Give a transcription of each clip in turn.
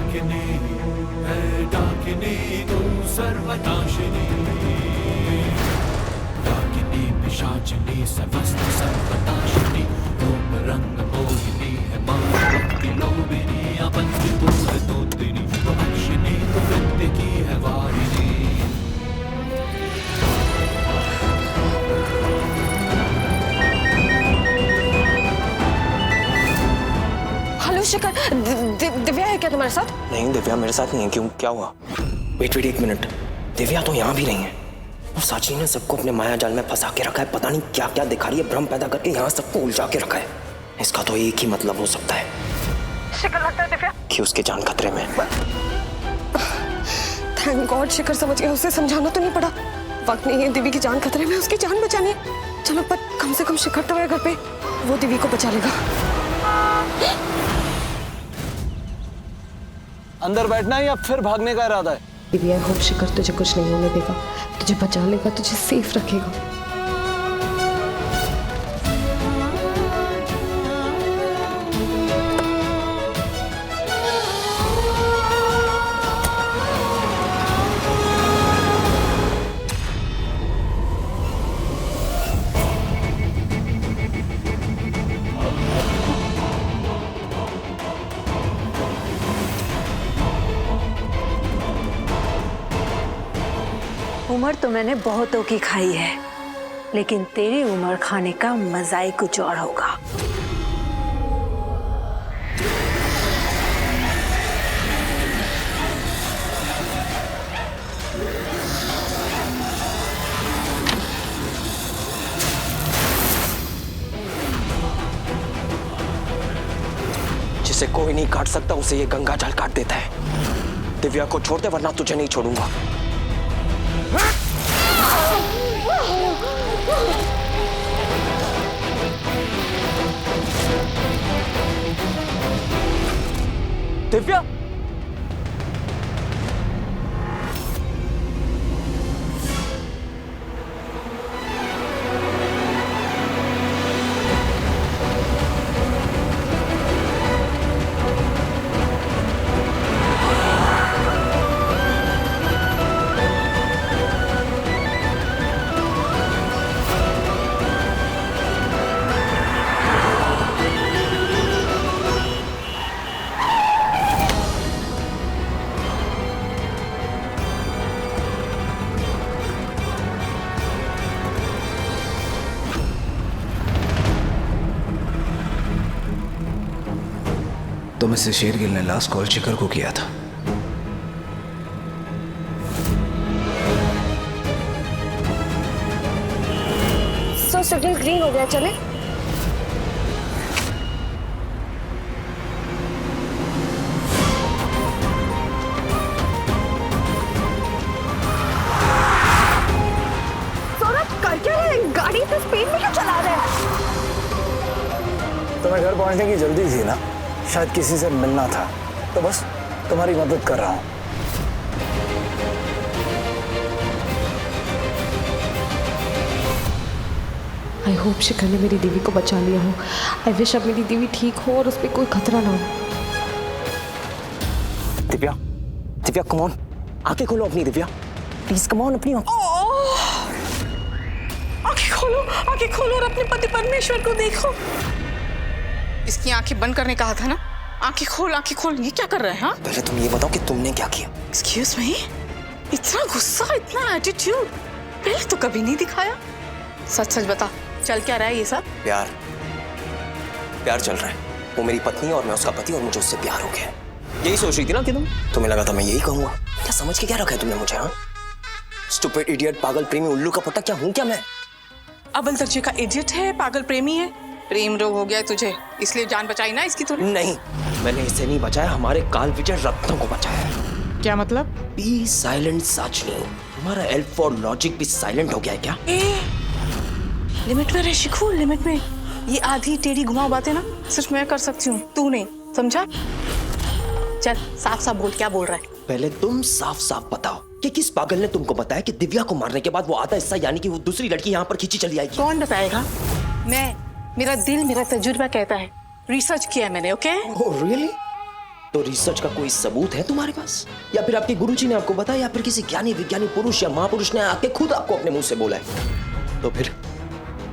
डाकिनी है डाकिनी तू सर्वनाशिनी डाकिनी पिशाचिनी सर्वस्त्र सर्वनाशिनी रूप रंग मोहिनी है मां लोभिनी अपंचभूत तोतिनी तो अक्षिनी तो वृत्ति की है वारिणी। हेलो शिखर, दिव्या है क्या तुम्हारे साथ? नहीं, दिव्या मेरे साथ नहीं है। क्यों, क्या हुआ? वेट एक मिनट, दिव्या तो यहाँ भी नहीं है और साची ने सबको अपने माया जाल में फंसा के रखा है। पता नहीं क्या क्या दिखा रही है, भ्रम पैदा करके यहाँ सबको उलझा के रखा है। इसका तो एक ही मतलब हो सकता है, शिखर लगता है दिव्या कि उसकी जान खतरे में। थैंक गॉड शिखर समझ गया, उसे समझाना तो नहीं पड़ा। वक्त नहीं है, दिव्या की जान खतरे में, उसकी जान बचानी है। चलो पर कम से कम शिखर तो है घर पे, वो दिव्या को बचा लेगा। अंदर बैठना है या फिर भागने का इरादा है? दिव्या होप शिखर तुझे कुछ नहीं होने देगा, तुझे बचा लेगा, तुझे सेफ रखेगा। उम्र तो मैंने बहुतों की खाई है, लेकिन तेरी उम्र खाने का मजा ही कुछ और होगा। जिसे कोई नहीं काट सकता उसे ये गंगा जल काट देता है। दिव्या को छोड़ दे वरना तुझे नहीं छोड़ूंगा। दिव्या, तो मिस्टर शेरगिल ने लास्ट कॉल शिखर को किया था। सो सिग्नल ग्रीन हो गया, चले? सौरभ कर क्या रहे हैं? गाड़ी तो स्पीड में क्यों चला रहे हैं? तुम्हें घर पहुंचने की जल्दी थी ना, शायद किसी से मिलना था, तो बस तुम्हारी मदद कर रहा हूं। आई होप शिखर ने मेरी दीदी को बचा लिया हो। आई विश अब मेरी दीदी ठीक हो और उस पर कोई खतरा ना हो। दिव्या, दिव्या कम ऑन, आंखें खोलो अपनी। दिव्या प्लीज कम ऑन, अपनी आंखें खोलो और अपने पति परमेश्वर को देखो। इसकी आंखें बंद करने कहा था ना, आंखें खोल। ये क्या कर रहे हैं? हाँ, पहले तुम ये बताओ कि तुमने क्या किया। एक्सक्यूज मी, इतना गुस्सा, इतना एटीट्यूड पहले तो कभी नहीं दिखाया। सच सच बता, चल क्या रहा है ये सब? प्यार चल रहा है। वो मेरी पत्नी है और मैं उसका पति, और मुझे उससे प्यार हो गया। यही सोच रही थी ना कि तुम्हें लगा था मैं यही कहूंगा। क्या समझ के क्या रखा है तुमने मुझे? हाँ, स्टूपिड इडियट, पागल प्रेमी, उल्लू का पट्टा क्या हूं क्या मैं? अव्वल दर्जे का इडियट है, पागल प्रेमी है। प्रेम रोग हो गया तुझे, इसलिए जान बचाई ना इसकी तूने? नहीं, मैंने इसे नहीं बचाया, हमारे काल विजय रत्नों को बचाया। क्या मतलब? बी साइलेंट साचनी, तुम्हारा एल्फ फॉर लॉजिक भी साइलेंट हो गया है क्या? लिमिट में रह शिखू, लिमिट में। ये आधी टेढ़ी घुमाओ बातें ना सिर्फ मैं कर सकती हूँ, तू नहीं, समझा? चल साफ साफ बोल, क्या बोल रहा है? पहले तुम साफ साफ बताओ कि किस पागल ने तुमको बताया कि दिव्या को मारने के बाद वो आधा हिस्सा यानी कि वो दूसरी लड़की यहाँ पर खींची चली आएगी? कौन बताएगा? मैं, मेरा दिल, मेरा तजुर्बा कहता है। रिसर्च किया है मैंने, ओके? Oh really? तो रिसर्च का कोई सबूत है तुम्हारे पास? या फिर आपके गुरुजी ने आपको बताया, या फिर किसी ज्ञानी विज्ञानी पुरुष या महापुरुष ने आके खुद आपको अपने मुंह से बोला है? तो फिर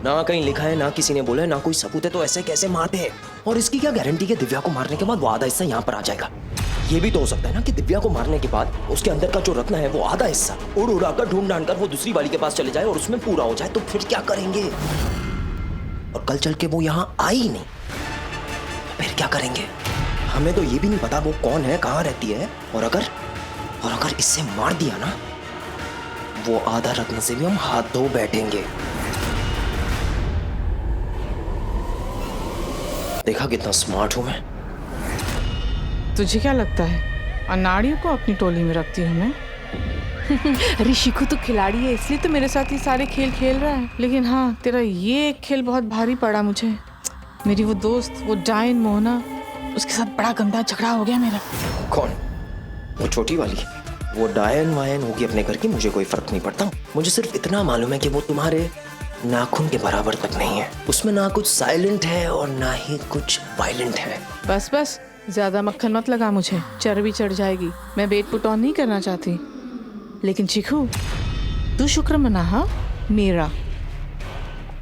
ना कहीं लिखा है, ना किसी ने बोला है, ना कोई सबूत है, तो ऐसे कैसे मारते हैं? और इसकी क्या गारंटी है दिव्या को मारने के बाद वो आधा हिस्सा यहाँ पर आ जाएगा? ये भी तो हो सकता है ना कि दिव्या को मारने के बाद उसके अंदर का जो रत्न है वो आधा हिस्सा उड़ उड़ा कर ढूंढ ढांड कर वो दूसरी वाली के पास चले जाए और उसमें पूरा हो जाए। तो फिर क्या करेंगे? और कल चल के वो यहाँ आई ही नहीं, फिर क्या करेंगे? हमें तो ये भी नहीं पता वो कौन है, कहाँ रहती है, और अगर इससे मार दिया ना, वो आधा रत्न से भी हम हाथ धो बैठेंगे। देखा कितना स्मार्ट हूं मैं। तुझे क्या लगता है अनाड़ियों को अपनी टोली में रखती हूँ मैं? अरे शिखू तो खिलाड़ी है, इसलिए तो मेरे साथ ये सारे खेल खेल रहा है। लेकिन हाँ, तेरा ये एक खेल बहुत भारी पड़ा मुझे। मेरी वो दोस्त, वो डायन मोहना, उसके साथ बड़ा गंदा झगड़ा हो गया मेरा। कौन? वो छोटी वाली? वो डायन वायन होगी अपने घर की, मुझे कोई फर्क नहीं पड़ता। मुझे सिर्फ इतना मालूम है कि वो तुम्हारे नाखून के बराबर तक नहीं है। उसमें ना कुछ साइलेंट है और ना ही कुछ वायलेंट है। बस बस, ज्यादा मक्खन मत लगा मुझे, चर्बी चढ़ जाएगी। मैं वेट पुट ऑन नहीं करना चाहती। लेकिन चिखू, तू शुक्र मना हाँ मेरा,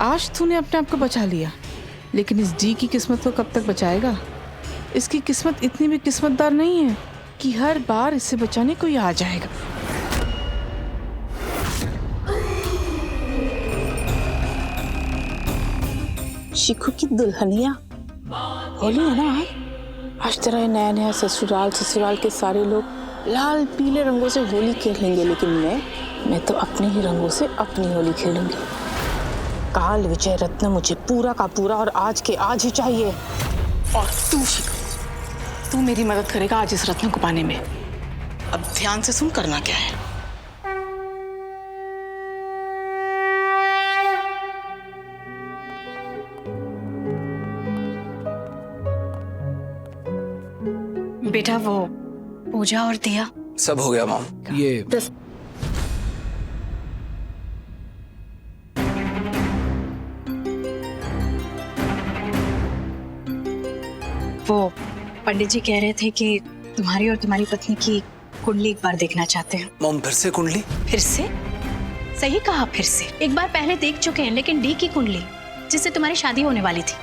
आज तूने अपने आप को बचा लिया। लेकिन इस डी की किस्मत को कब तक बचाएगा? इसकी किस्मत इतनी भी किस्मतदार नहीं है कि हर बार इससे बचाने कोई आ जाएगा। शिखू की दुल्हनिया होली है ना आज तेरा ये नया नया ससुराल के सारे लोग लाल पीले रंगों से होली खेलेंगे, लेकिन मैं तो अपने ही रंगों से अपनी होली खेलूंगी। काल विजय रत्न मुझे पूरा का पूरा और आज के आज ही चाहिए। और तू शिखू, तू मेरी मदद करेगा आज इस रत्न को पाने में। अब ध्यान से सुन, करना क्या है। बेटा, वो पूजा और दिया सब हो गया मॉम। ये वो पंडित जी कह रहे थे कि तुम्हारी और तुम्हारी पत्नी की कुंडली एक बार देखना चाहते हैं। मॉम, फिर से कुंडली? फिर से? सही कहा, फिर से। एक बार पहले देख चुके हैं, लेकिन डी की कुंडली जिससे तुम्हारी शादी होने वाली थी,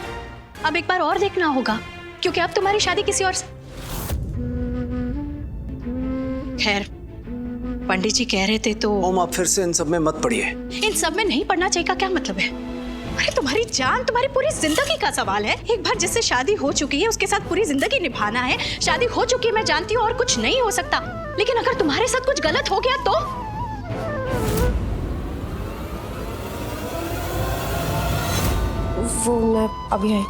अब एक बार और देखना होगा, क्योंकि अब तुम्हारी शादी किसी और से। खैर, पंडित जी कह रहे थे तो। मॉम, आप फिर से इन सब में मत पड़िए। इन सब में नहीं पढ़ना चाहिए का क्या मतलब है? अरे तुम्हारी जान, तुम्हारी पूरी जिंदगी का सवाल है। एक बार जिससे शादी हो चुकी है उसके साथ पूरी जिंदगी निभाना है। शादी हो चुकी है, मैं जानती हूँ, और कुछ नहीं हो सकता। लेकिन अगर तुम्हारे साथ कुछ गलत हो गया तो? वो मैं अभी आई।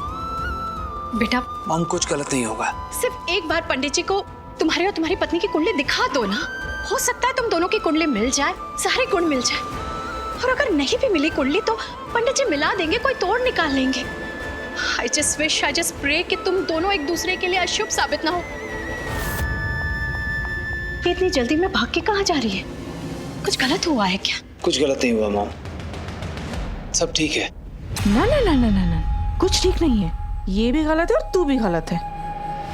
बेटा मॉम, कुछ गलत नहीं होगा। सिर्फ एक बार पंडित जी को तुम्हारे और तुम्हारी पत्नी की कुंडली दिखा दो ना। हो सकता है तुम दोनों की कुंडली मिल जाए, सारे गुण मिल जाए। और अगर नहीं भी मिली कुंडली तो पंडित जी मिला देंगे, कोई तोड़ निकाल लेंगे। I just wish, I just pray कि तुम दोनों एक दूसरे के लिए अशुभ साबित ना हो। ये इतनी जल्दी में भाग के कहाँ जा रही है? कुछ गलत हुआ है क्या? कुछ गलत नहीं हुआ मॉम, सब ठीक है। ना ना ना ना ना ना, कुछ ठीक नहीं है। ये भी गलत है और तू भी गलत है।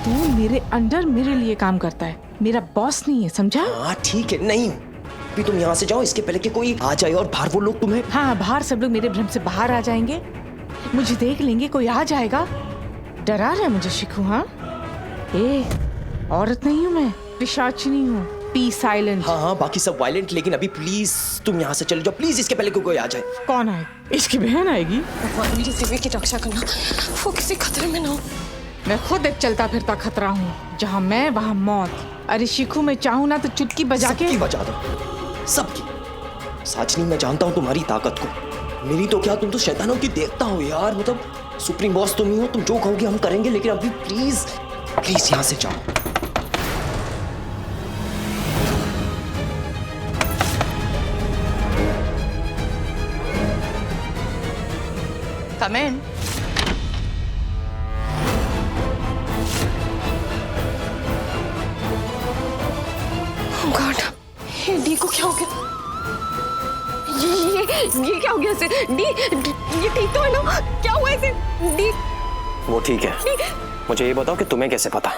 तू मेरे अंडर मेरे लिए काम करता है, मेरा बॉस नहीं है, समझा? हाँ ठीक है, नहीं भी तुम यहाँ से जाओ, इसके पहले कि कोई आ जाए और बाहर वो लोग तुम्हें। हाँ, बाहर सब लोग मेरे भ्रम से बाहर आ जाएंगे, मुझे देख लेंगे, कोई आ जाएगा। डरा रहा है मुझे शिखू? हाँ, औरत नहीं हूँ मैं, पिशाचिनी हूँ। Be silent. हाँ हाँ, बाकी सब वायलेंट, लेकिन अभी प्लीज तुम यहाँ से चले जाओ, प्लीज, इसके पहले कोई आ जाए। कौन आए? इसकी बहन आएगी। भगवान मेरी दिव्या की रक्षा करना, वो किसी खतरे में ना हो। मैं खुद एक चलता फिरता खतरा हूँ, जहाँ मैं वहाँ मौत। अरे शिखू, मैं चाहूँ ना तो चुटकी बजा के बजा दो, सबकी। साजनी, मैं जानता हूँ तुम्हारी ताकत को। मेरी तो क्या, तुम तो शैतानों की देवता हो यार। मतलब सुप्रीम बॉस तुम ही हो, तुम जो कहोगे हम करेंगे। लेकिन अभी प्लीज प्लीज यहाँ से जाओ। Come in. Oh God, ये डी को क्या हो गया? ये क्या हो गया इसे? डी ये ठीक तो है ना? क्या हुआ इसे? डी वो ठीक है। मुझे ये बताओ कि तुम्हें कैसे पता?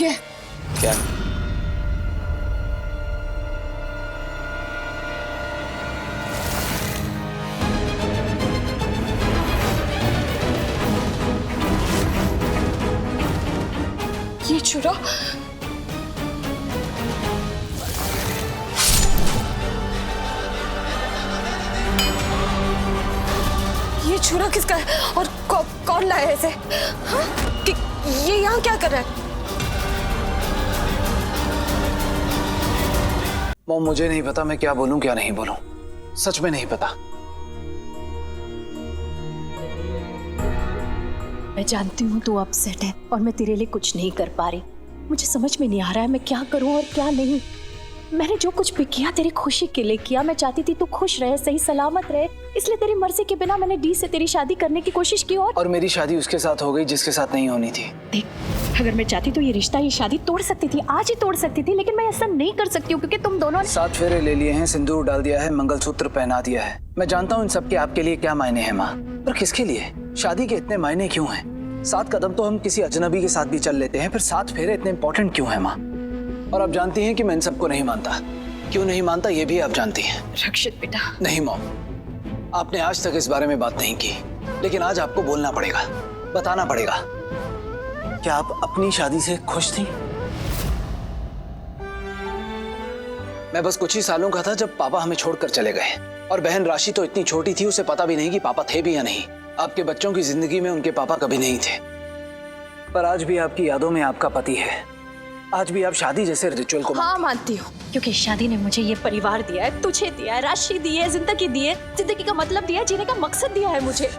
ये क्या? ये छुरा ये छुरा किसका है और कौन लाया है इसे? हाँ? ये यहाँ क्या कर रहा है? मॉम मुझे नहीं पता मैं क्या बोलूं क्या नहीं बोलूं, सच में नहीं पता। मैं जानती हूँ तू अपसेट है और मैं तेरे लिए कुछ नहीं कर पा रही। मुझे समझ में नहीं आ रहा है मैं क्या करूँ और क्या नहीं। मैंने जो कुछ भी किया तेरी खुशी के लिए किया। मैं चाहती थी तू खुश रहे, सही सलामत रहे, इसलिए तेरी मर्जी के बिना मैंने डी से तेरी शादी करने की कोशिश की। और मेरी शादी उसके साथ हो गई जिसके साथ नहीं होनी थी। देख, अगर मैं चाहती तो ये रिश्ता, ये शादी तोड़ सकती थी, आज ही तोड़ सकती थी, लेकिन मैं ऐसा नहीं कर सकती हूँ क्योंकि तुम दोनों ने 7 फेरे ले लिए हैं, सिंदूर डाल दिया है, मंगलसूत्र पहना दिया है। मैं जानता हूँ इन सब के आपके लिए क्या मायने हैं माँ, पर किसके लिए? शादी के इतने मायने क्यों हैं? 7 कदम तो हम किसी अजनबी के साथ भी चल लेते हैं, फिर 7 फेरे इतने इंपॉर्टेंट क्यों है माँ? और आप जानती हैं कि मैं इन सबको नहीं मानता। क्यों नहीं मानता ये भी आप जानती हैं। रक्षित बेटा। नहीं मॉम, आपने आज तक इस बारे में बात नहीं की, लेकिन आज आपको बोलना पड़ेगा, बताना पड़ेगा। क्या आप अपनी शादी से खुश थी? मैं बस कुछ ही सालों का था जब पापा हमें छोड़कर चले गए, और बहन राशि तो इतनी छोटी थी उसे पता भी नहीं कि पापा थे भी या नहीं। आपके बच्चों की जिंदगी में उनके पापा कभी नहीं थे, पर आज भी आपकी यादों में आपका पति है। आज भी आप शादी जैसे रिचुअल को हाँ मानती हूँ, क्योंकि शादी ने मुझे ये परिवार दिया है, तुझे दिया है, राशि दी है, जिंदगी दी है, जिंदगी का मतलब दिया है, जीने का मकसद दिया है मुझे।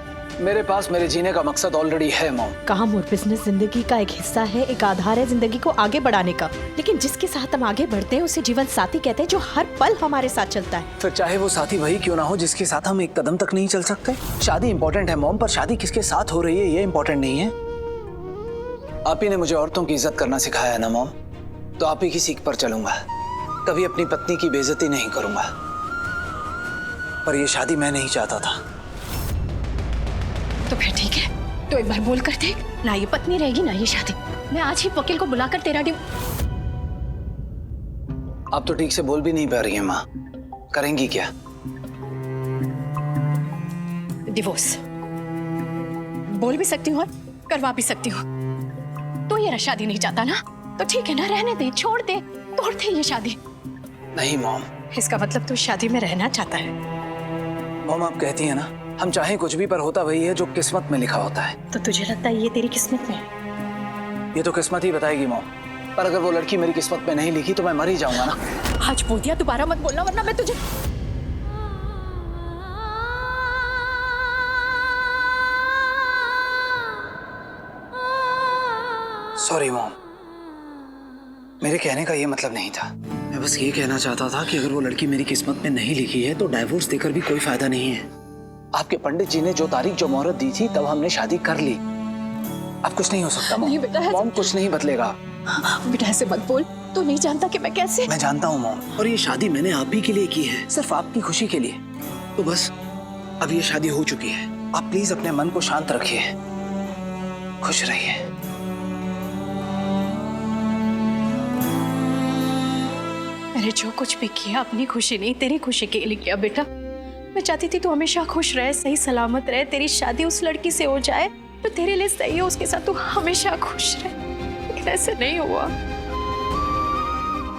मेरे पास मेरे जीने का मकसद ऑलरेडी है मॉम। काम और बिजनेस जिंदगी का एक हिस्सा है, एक आधार है जिंदगी को आगे बढ़ाने का, लेकिन जिसके साथ हम आगे बढ़ते हैं उसे जीवन साथी कहते हैं, जो हर पल हमारे साथ चलता है। फिर चाहे वो साथी वही क्यों ना हो जिसके साथ हम एक कदम तक नहीं चल सकते। शादी इंपॉर्टेंट है मॉम, पर शादी किसके साथ हो रही है ये इंपॉर्टेंट नहीं है। आप ही ने मुझे औरतों की इज्जत करना सिखाया है ना मॉम, तो आप ही की सीख पर चलूंगा। कभी अपनी पत्नी की बेइज्जती नहीं करूंगा। पर ये शादी मैं नहीं चाहता था। तो फिर ठीक है, तो एक बार बोल कर देख, ना ये पत्नी रहेगी ना ये शादी। मैं आज ही वकील को बुलाकर तेरा आप तो ठीक से बोल भी नहीं पा रही हैं माँ, करेंगी क्या? डिवोर्स बोल भी सकती हूँ और करवा भी सकती हूँ। तो ये शादी नहीं चाहता ना, तो ठीक है ना, रहने दे, छोड़ दे, तोड़ दे ये शादी। नहीं मॉम। इसका मतलब तू शादी में रहना चाहता है। मॉम आप कहती हैं ना, हम चाहे कुछ भी पर होता वही है जो किस्मत में लिखा होता है। तो तुझे लगता है ये तेरी किस्मत में है? ये तो किस्मत ही बताएगी मॉम, पर अगर वो लड़की मेरी किस्मत में नहीं लिखी तो मैं मर ही जाऊंगा ना। आज बोल दिया, दोबारा मत बोलना वरना मैं तुझे। सॉरी मॉम, मेरे कहने का ये मतलब नहीं था। मैं बस ये कहना चाहता था कि अगर वो लड़की मेरी किस्मत में नहीं लिखी है तो डाइवोर्स देकर भी कोई फायदा नहीं है। आपके पंडित जी ने जो तारीख जो मुहूर्त दी थी तब हमने शादी कर ली। अब कुछ नहीं हो सकता मॉम। मॉम कुछ नहीं बदलेगा। बेटा ऐसे मत बोल, तू नहीं जानता कि मैं कैसे। मैं जानता हूँ मॉम, और ये शादी मैंने आप ही के लिए की है, सिर्फ आपकी खुशी के लिए। तो बस अब ये शादी हो चुकी है, आप प्लीज अपने मन को शांत रखिए, खुश रहिए। मैंने जो कुछ भी किया अपनी खुशी नहीं तेरी खुशी के लिए किया बेटा। मैं चाहती थी तू हमेशा खुश रहे, सही सलामत रहे, तेरी शादी उस लड़की से हो जाए तो तेरे लिए सही है, उसके साथ तू हमेशा खुश रहे, लेकिन ऐसे नहीं हुआ।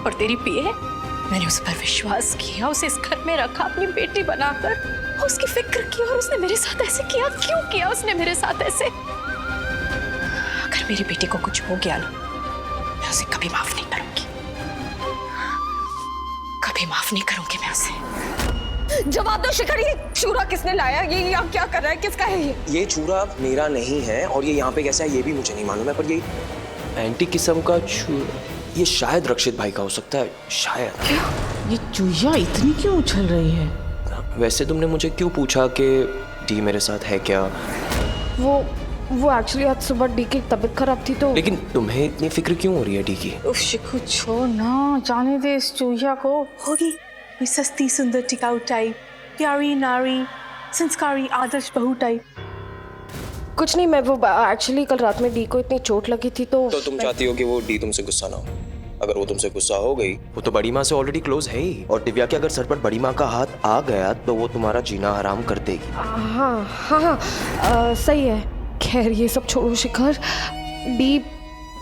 और तेरी पिए, मैंने उस पर विश्वास किया, उसे इस घर में रखा अपनी बेटी बनाकर, उसकी फिक्र की, और उसने मेरे साथ ऐसे किया। क्यों किया उसने मेरे साथ ऐसे? अगर मेरी बेटी को कुछ हो गया ना, मैं उसे कभी माफ नहीं करूंगी, कभी माफ नहीं करूंगी मैं उसे। जवाब दो शिखर, ये चूरा किसने लाया? ये यहाँ क्या कर रहा है? किसका है ये चूरा मेरा नहीं है, और ये यहाँ पे कैसा है ये भी मुझे नहीं मालूम है, पर ये एंटीक किस्म का चूरा, ये शायद रक्षित भाई का हो सकता है, शायद। क्या? ये चूहिया इतनी क्यों उछल रही है? वैसे तुमने मुझे क्यों पूछा कि डी मेरे साथ है क्या? वो एक्चुअली आज सुबह डी की तबीयत खराब थी तो। लेकिन तुम्हें इतनी फिक्र क्यों हो रही है डी की? उफ शिखू छोड़ ना, जाने दे इस चूहिया को। होगी कोई सस्ती सुंदर टिकाऊ टाइप, प्यारी नारी, संस्कारी आदर्श बहू टाइप। कुछ नहीं, मैं वो एक्चुअली कल रात में डी को इतनी चोट लगी थी तो तुम चाहती हो कि वो डी तुमसे गुस्सा ना हो। अगर वो तुमसे गुस्सा हो गई, वो तो बड़ी माँ से ऑलरेडी क्लोज है ही, और दिव्या के अगर सर पर बड़ी माँ का हाथ आ गया तो वो तुम्हारा जीना हराम कर देगी। हाँ हाँ हाँ, सही है। खैर ये सब छोड़ो शिखर, डी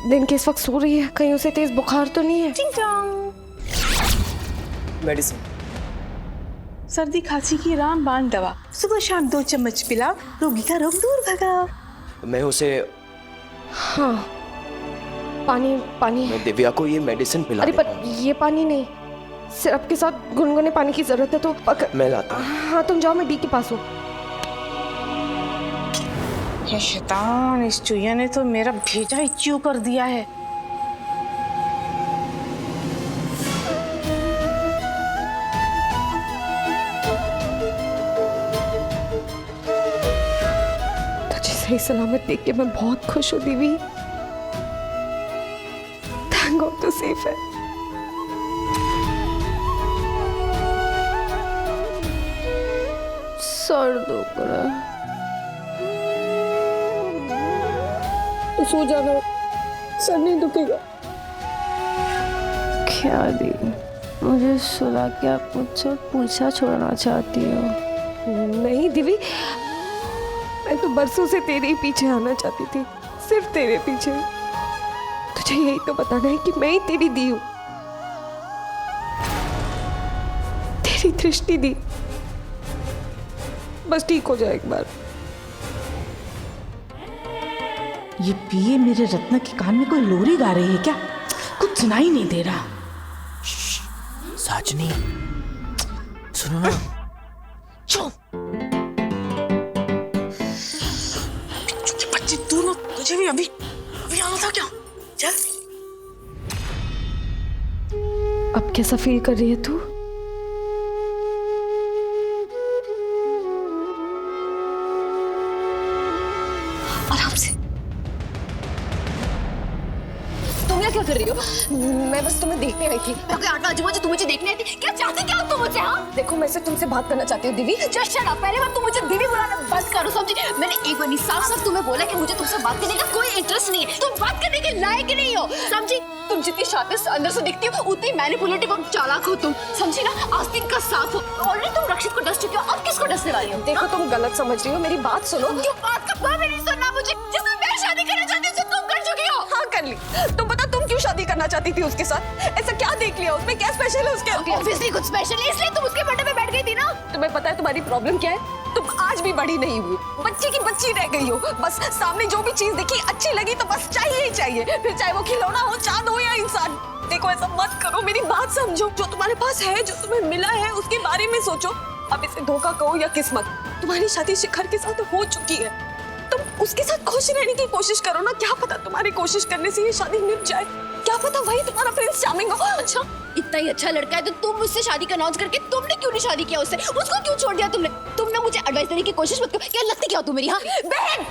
दिन के इस वक्त सो रही है, कहीं उसे तेज बुखार तो नहीं है? मेडिसिन, सर्दी खांसी की रामबाण दवा, सुबह शाम 2 चम्मच पिलाओ, रोगी का रोग दूर भगाओ। मैं उसे, हाँ पानी पानी। मैं दिव्या को ये मेडिसिन पिला अरे देता पर हूँ। ये पानी नहीं, सिरप के साथ गुनगुने पानी की जरूरत है तो मैं लाता हूँ। हाँ तुम जाओ, मैं डी के पास हूँ। ये शैतान, इस चुहिया ने तो मेरा भेजा ही च्यू कर दिया है। तुझे सही सलामत देख के मैं बहुत खुश हूँ दीवी। थैंक गॉड तू सेफ है। सर दुख रहा है, तो सो जाना, सर नहीं दुखेगा। क्या दी, मुझे सुला के आप मुझसे पूछा छोड़ना चाहती हो? नहीं दिवी, मैं तो बरसों से तेरे ही पीछे आना चाहती थी, सिर्फ तेरे पीछे। तुझे यही तो बताना है कि मैं ही तेरी दी हूँ, तेरी दृष्टि दी। बस ठीक हो जाए एक बार। ये पिए मेरे रत्न के कान में कोई लोरी गा रही है क्या? कुछ सुनाई नहीं दे रहा। साजनी, सुनो ना। बच्चे दोनों, तुझे भी अभी आना था क्या? चल। अब कैसा फील कर रही है तू? आराम से। तुम यहाँ क्या कर रही हो? मैं बस तुम्हें देखने आई थी। तू मुझे देखने आई थी? क्या चाहती क्या तुम मुझसे? हाँ देखो मैं सिर्फ तुमसे बात करना चाहती हूँ दीदी। Just shut up. पहले बार तुम मुझे दीदी बुलाना बंद करो, समझी? मैंने एक बार नहीं, साफ साफ तुम्हें बोला कि मुझे तुमसे बात करने का कोई इंटरेस्ट नहीं है। तुम बात करने के लायक ही नहीं हो, समझी? तुम जितनी शातिर अंदर से दिखती हो उतनी मैनिपुलेटिव और चालाक हो तुम, समझी ना? आस्तीन का सांप हो। ऑलरेडी तुम रक्षित को डस चुके हो, अब किसको डसने वाली हो? देखो तुम गलत समझ रही हो, मेरी बात सुनो। क्यों बात का कोई भी नहीं सुनना मुझे? जिससे मैं शादी करना चाहती हूँ तुम कर चुकी हो। हाँ कर ली। तुम बता तुम क्यों शादी करना चाहती थी उसके साथ? ऐसा क्या देख लिया उसमें? क्या स्पेशल है उसके? ऑब्वियसली कुछ स्पेशल है, इसलिए तुम उसके बर्थडे पे बैठ गई थी ना। तुम्हें पता है तुम्हारी प्रॉब्लम क्या है? तुम आज भी बड़ी नहीं हुई, बच्ची की बच्ची रह गई हो। बस सामने जो भी चीज देखी अच्छी लगी तो बस चाहिए ही चाहिए, फिर चाहे वो खिलौना हो, चांद हो या इंसान। देखो ऐसा मत करो, मेरी बात समझो। जो तुम्हारे पास है, जो तुम्हें मिला है, उसके बारे में सोचो। अब इसे धोखा कहो या किस्मत, तुम्हारी शादी शिखर के साथ हो चुकी है। तुम उसके साथ खुश रहने की कोशिश करो ना। क्या पता तुम्हारी कोशिश करने से ये शादी निभ जाए, क्या पता वही तुम्हारा प्रिंस चार्मिंग हो। अच्छा, इतना ही अच्छा लड़का है तो तुम मुझसे शादी का अनाउंस करके तुमने क्यों नहीं शादी किया उससे? उसको क्यों छोड़ दिया तुमने? तुमने मुझे एडवाइस देने की कोशिश मत करो। क्या लगती क्या हो तुम मेरी? हाँ बहन।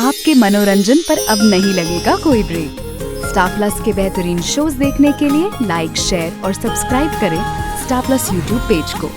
आपके मनोरंजन पर अब नहीं लगेगा कोई ब्रेक। स्टार प्लस के बेहतरीन शोज देखने के लिए लाइक, शेयर और सब्सक्राइब करें स्टार प्लस यूट्यूब पेज को।